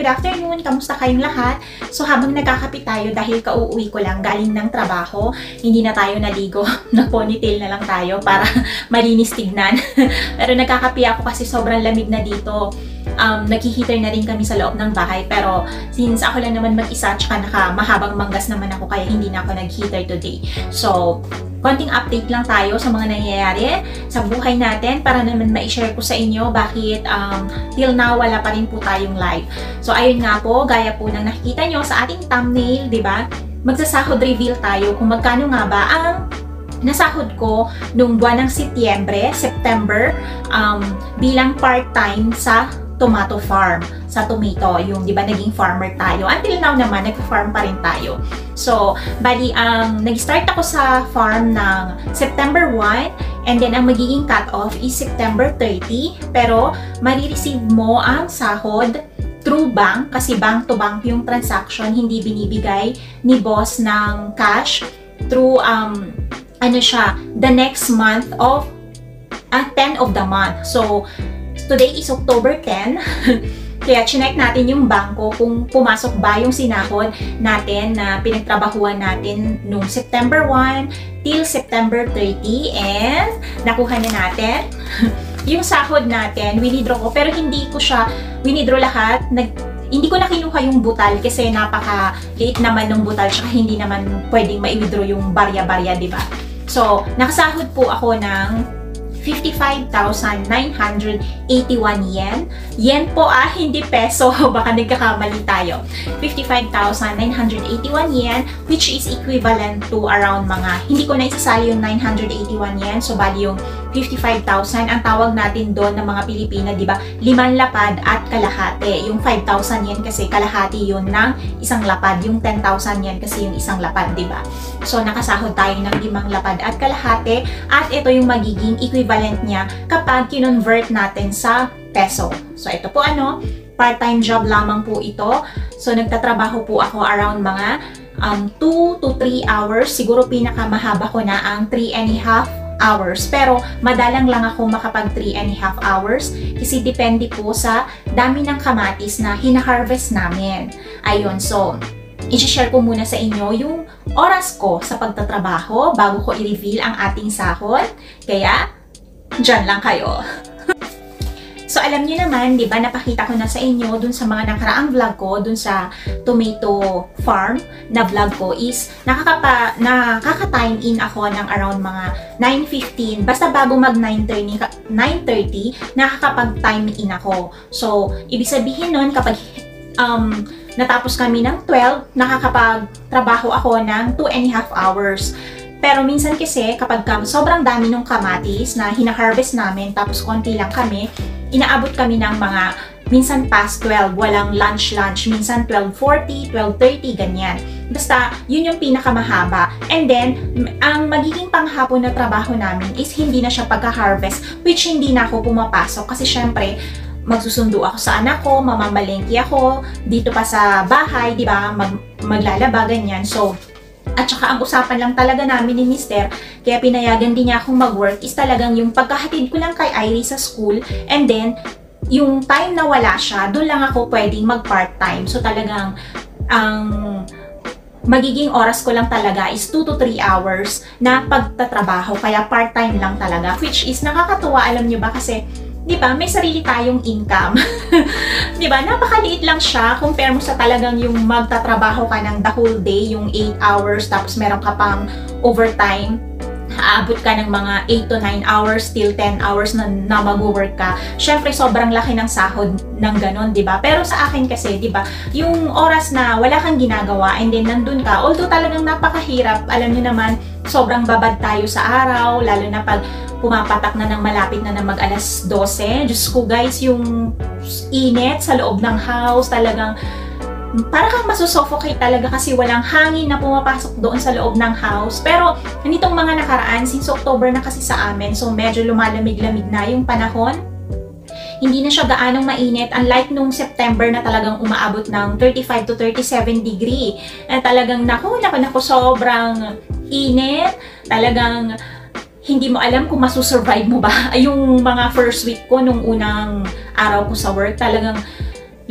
good afternoon. Kamusta kayong lahat? So habang nagkakape tayo dahil kauuwi ko lang galing ng trabaho, hindi na tayo naligo. Nag-ponytail na lang tayo para malinis tignan. Pero nagkakape ako kasi sobrang lamig na dito. Nag-heater na rin kami sa loob ng bahay. Pero since ako lang naman mag-isa, tsaka mahabang manggas naman ako kaya hindi na ako nag-heater today. So, konting update lang tayo sa mga nangyayari sa buhay natin para naman ma-share ko sa inyo bakit till now wala pa rin po tayong live. So ayun nga po, gaya po ng nakikita nyo sa ating thumbnail, di ba? Magsasahod reveal tayo kung magkano nga ba ang nasahod ko nung buwan ng September bilang part-time sa tomato farm, sa tomato, yung di ba naging farmer tayo. Until now naman, nag-farm pa rin tayo. So, bali, nag-start ako sa farm ng September 1 and then ang magiging cut-off is September 30. Pero, marireceive mo ang sahod through bank kasi bank to bank yung transaction, hindi binibigay ni boss ng cash through, the next month of 10 of the month. So, today is October 10. Kaya chinek natin yung bangko kung pumasok ba yung sinahod natin na pinagtrabahuan natin noong September 1 till September 30 and nakuha na natin yung sahod natin. Winidraw ko pero hindi ko siya winidraw lahat. Hindi ko na kinuha yung butal kasi napaka-liit naman ng butal tsaka hindi naman pwedeng ma-withdraw yung barya-barya, di ba? So, nakasahod po ako ng 55,981 yen. Yen po hindi peso. Baka nagkakamali tayo. 55,981 yen which is equivalent to around mga, hindi ko na isasali yung 981 yen. So, bali yung 55,000. Ang tawag natin doon ng mga Pilipina, di ba? 5 lapad at kalahati. Yung 5,000 yen kasi kalahati yun ng isang lapad. Yung 10,000 yen kasi yung isang lapad, di ba? So, nakasahod tayo ng 5 lapad at kalahati. At ito yung magiging equivalent niya kapag kinonvert natin sa peso. So, ito po part-time job lamang po ito. So, nagtatrabaho po ako around mga 2 to 3 hours. Siguro pinakamahaba ko na ang 3.5 hours. Pero, madalang lang ako makapag 3.5 hours kasi depende po sa dami ng kamatis na hina-harvest namin. Ayun, so, i-share ko muna sa inyo yung oras ko sa pagtatrabaho bago ko i-reveal ang ating sahod. Kaya, dyan lang kayo. So, alam niyo naman, di ba, napakita ko na sa inyo dun sa mga nakaraang vlog ko, dun sa tomato farm na vlog ko is nakaka-time in ako ng around mga 9:15. Basta bago mag 9:30, nakakapag-time in ako. So, ibig sabihin nun, kapag natapos kami ng 12, nakakapag-trabaho ako ng 2.5 hours. Pero minsan kasi, kapag sobrang dami ng kamatis na hina-harvest namin, tapos konti lang kami, inaabot kami ng mga, minsan past 12, walang lunch, minsan 12:40, 12:30, ganyan. Basta, yun yung pinakamahaba. And then, ang magiging panghapon na trabaho namin is hindi na siya pagka-harvest, which hindi na ako pumapasok kasi syempre, magsusundo ako sa anak ko, mamamalengke ako, dito pa sa bahay, di ba, maglalaba, ganyan. So, at saka ang usapan lang talaga namin ni Mister, kaya pinayagan din niya akong mag-work, is talagang yung pagkahatid ko lang kay Iris sa school, and then, yung time na wala siya, doon lang ako pwedeng mag-part-time. So talagang, ang magiging oras ko lang talaga is 2 to 3 hours na pagtatrabaho, kaya part-time lang talaga, which is nakakatuwa, alam nyo ba, kasi di ba, may sarili tayong income. Di ba, napakaliit lang siya compare mo sa talagang yung magtatrabaho ka ng the whole day, yung 8 hours, tapos meron ka pang overtime, aabot ka ng mga 8 to 9 hours, till 10 hours na mag-work ka. Syempre, sobrang laki ng sahod ng ganon, di ba? Pero sa akin kasi, di ba, yung oras na wala kang ginagawa and then nandun ka, although talagang napakahirap, alam niyo naman, sobrang babad tayo sa araw, lalo na pag pumapatak na ng malapit na mag-alas 12. Diyos ko guys, yung init sa loob ng house, talagang para kang masusuffocate talaga kasi walang hangin na pumapasok doon sa loob ng house. Pero nitong mga nakaraan, since October na kasi sa amin, so medyo lumalamig-lamig na yung panahon. Hindi na siya gaanong mainit, unlike nung September na talagang umaabot ng 35 to 37 degree. At talagang naku, sobrang init. Talagang hindi mo alam kung masusurvive mo ba. Yung mga first week ko, nung unang araw ko sa work, talagang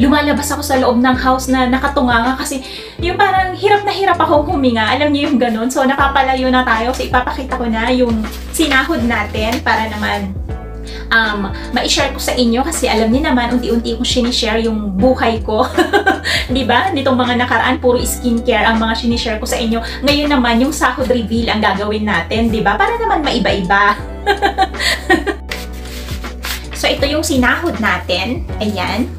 lumalabas ako sa loob ng house na nakatunganga kasi yung parang hirap na hirap akong huminga. Alam niyo yung ganun. So, napapalayo na tayo. So, ipapakita ko na yung sinahod natin para naman ma-share ko sa inyo kasi alam niyo naman, unti-unti kong sinishare yung buhay ko. Diba? Nitong mga nakaraan, puro skincare ang mga sinishare ko sa inyo. Ngayon naman, yung sahod reveal ang gagawin natin. Diba? Para naman maiba-iba. So, ito yung sinahod natin. Ayan.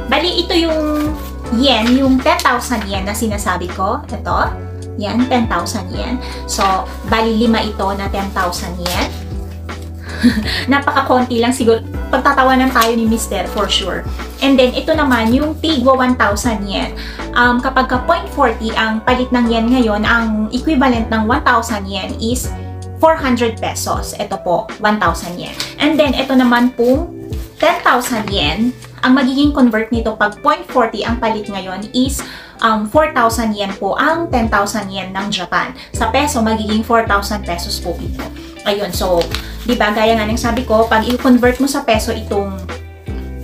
Bali, ito yung yen, yung 10,000 yen na sinasabi ko. Ito. Yan, 10,000 yen. So, bali 5 ito na 10,000 yen. Napaka-konti lang siguro. Pagtatawanan tayo ni Mr. for sure. And then, ito naman, yung tigwa 1,000 yen. Kapag ka 0.40 ang palit ng yen ngayon, ang equivalent ng 1,000 yen is 400 pesos. Ito po, 1,000 yen. And then, ito naman pong 10,000 yen. Ang magiging convert nito pag 0.40 ang palit ngayon is 4,000 yen po ang 10,000 yen ng Japan. Sa peso, magiging 4,000 pesos po ito. Ayun, so, di ba, gaya nga ng sabi ko, pag i-convert mo sa peso itong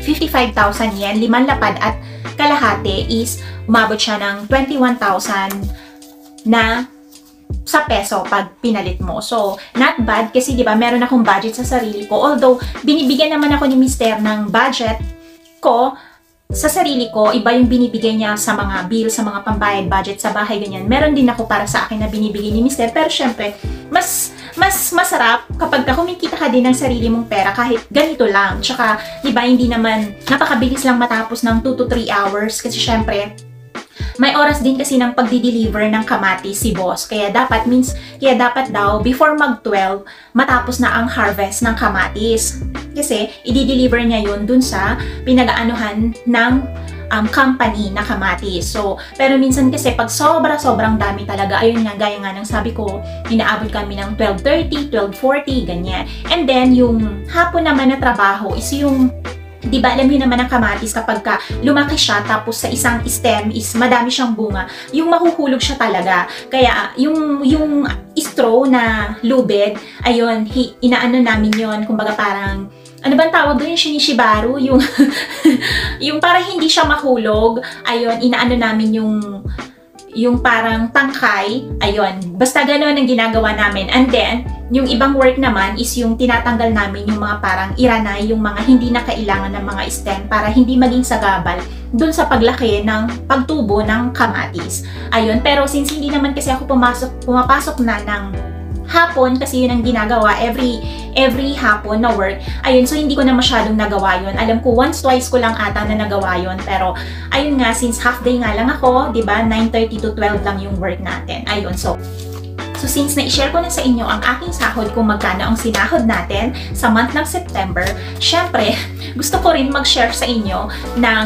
55,000 yen, 5 lapad at kalahati is umabot siya ng 21,000 na sa peso pag pinalit mo. So, not bad kasi 'di ba, meron akong budget sa sarili ko. Although binibigyan naman ako ni Mister ng budget ko sa sarili ko, iba yung binibigay niya sa mga bills, sa mga pambayad, budget sa bahay, ganyan. Meron din ako para sa akin na binibigay ni Mister. Pero syempre, mas masarap kapag kumikita ka din ng sarili mong pera kahit ganito lang. Tsaka, 'di ba, hindi naman napakabilis lang matapos ng 2 to 3 hours kasi syempre may oras din kasi ng pagdi-deliver ng kamatis si boss. Kaya dapat daw before mag-12 matapos na ang harvest ng kamatis. Kasi i-deliver niya yun dun sa pinag-aanuhan ng company na kamatis. So, pero minsan kasi pag sobrang dami talaga, ayun nga, gaya nga ng sabi ko, inaabot kami ng 12:30, 12:40, ganyan. And then, yung hapon naman na trabaho is yung, di ba, alam niyo naman ang kamatis kapag ka lumaki siya tapos sa isang stem is madami siyang bunga, yung mahuhulog siya talaga. Kaya yung straw na lubid, ayun, inaano namin yon, kumbaga parang, ano bang tawag doon, yung shinishibaru, yung yung para hindi siya mahulog, ayun, inaano namin yung parang tangkay, ayun, basta gano'n ang ginagawa namin. And then, yung ibang work naman is yung tinatanggal namin yung mga parang iranay, yung mga hindi na kailangan ng mga stem para hindi maging sagabal dun sa paglaki ng pagtubo ng kamatis. Ayun, pero since hindi naman kasi ako pumapasok na ng hapon, kasi yun ang ginagawa every hapon na work, ayun, so hindi ko na masyadong nagawa yun. Alam ko, twice ko lang ata na nagawa yun, pero ayun nga, since half day nga lang ako, diba, 9:30 to 12 lang yung work natin. Ayun, so since na-share ko na sa inyo ang aking sahod kung magkano ang sinahod natin sa month ng September, syempre, gusto ko rin mag-share sa inyo ng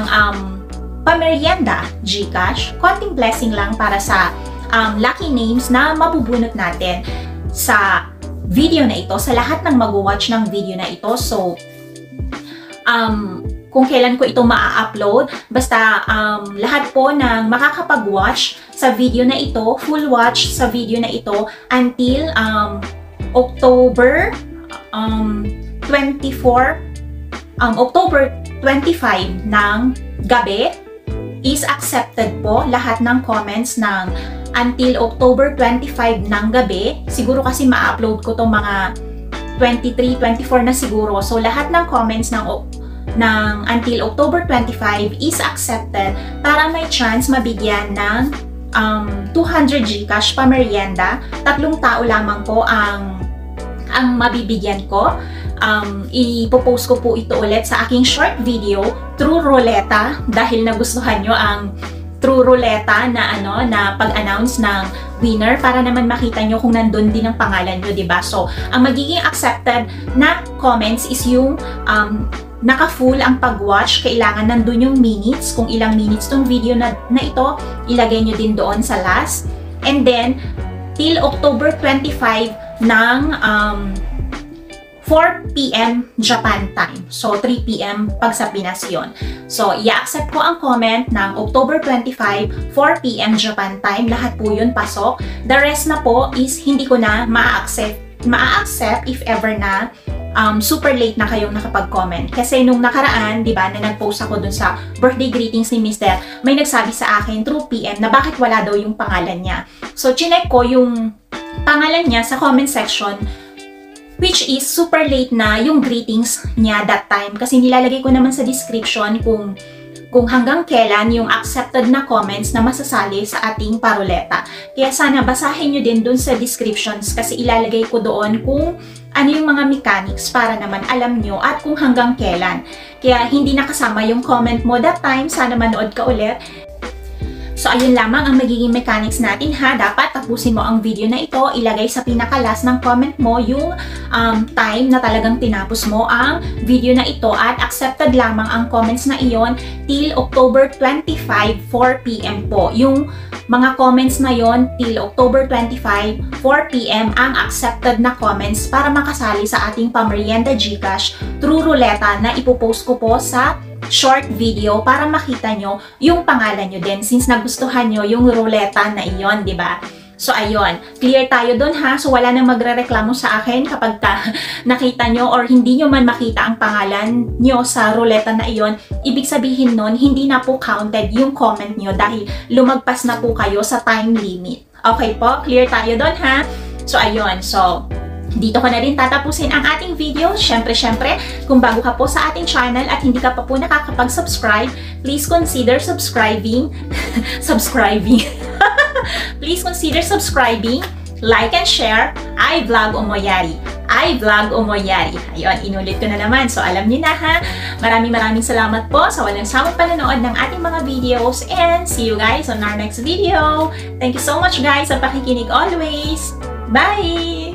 pamerienda GCash. Konting blessing lang para sa lucky names na mabubunot natin sa video na ito, sa lahat ng mag-watch ng video na ito. So, kung kailan ko ito maa-upload, basta lahat po ng makakapag-watch sa video na ito, full watch sa video na ito until October 25 ng gabi is accepted po lahat ng comments ng until October 25 ng gabi. Siguro kasi ma-upload ko tong mga 23, 24 na siguro. So, lahat ng comments ng until October 25 is accepted para may chance mabigyan ng 200 GCash pamerienda. 3 tao lamang po ang mabibigyan ko. Ipopost ko po ito ulit sa aking short video, True Ruleta, dahil nagustuhan nyo ang True Ruleta na na pag-announce ng winner para naman makita nyo kung nandun din ang pangalan nyo, diba? So, ang magiging accepted na comments is yung naka-full ang pag-watch, kailangan nandun yung minutes, kung ilang minutes tong video na ito, ilagay nyo din doon sa last. And then, till October 25 ng 4 p.m. Japan time. So, 3 p.m. pag sa Pinas yun. So, i-accept ko ang comment ng October 25, 4 p.m. Japan time. Lahat po yun pasok. The rest na po is hindi ko na ma-accept if ever na super late na kayong nakapag-comment. Kasi nung nakaraan, di ba, na nag-post ako dun sa birthday greetings ni Mr., may nagsabi sa akin through PM na bakit wala daw yung pangalan niya. So, chinek ko yung pangalan niya sa comment section, which is super late na yung greetings niya that time. Kasi nilalagay ko naman sa description kung hanggang kailan yung accepted na comments na masasali sa ating paruleta. Kaya sana basahin nyo din dun sa descriptions kasi ilalagay ko doon kung ano yung mga mechanics para naman alam nyo at kung hanggang kailan. Kaya hindi nakasama yung comment mo that time, sana manood ka ulit. So, ayun lamang ang magiging mechanics natin ha. Dapat tapusin mo ang video na ito, ilagay sa pinakalas ng comment mo yung time na talagang tinapos mo ang video na ito at accepted lamang ang comments na iyon till October 25, 4 PM po. Yung mga comments na yon till October 25, 4 PM ang accepted na comments para makasali sa ating pamerienda GCash through ruleta na ipopost ko po sa short video para makita nyo yung pangalan nyo din since nagustuhan nyo yung ruleta na iyon, di ba? So, ayun. Clear tayo dun ha. So, wala nang magre-reklamo sa akin kapag nakita nyo or hindi nyo man makita ang pangalan nyo sa ruleta na iyon. Ibig sabihin nun, hindi na po counted yung comment nyo dahil lumagpas na po kayo sa time limit. Okay po? Clear tayo dun ha. So, ayun. So, dito ko na rin tatapusin ang ating video. Syempre, kung bago ka po sa ating channel at hindi ka pa po nakakapag-subscribe, please consider subscribing. Please consider subscribing, like and share. I Vlog Umoyari. Ayun, inulit ko na naman. So, alam niyo na ha. Maraming salamat po sa walang sawang panonood ng ating mga videos and see you guys on our next video. Thank you so much guys sa pakikinig always. Bye!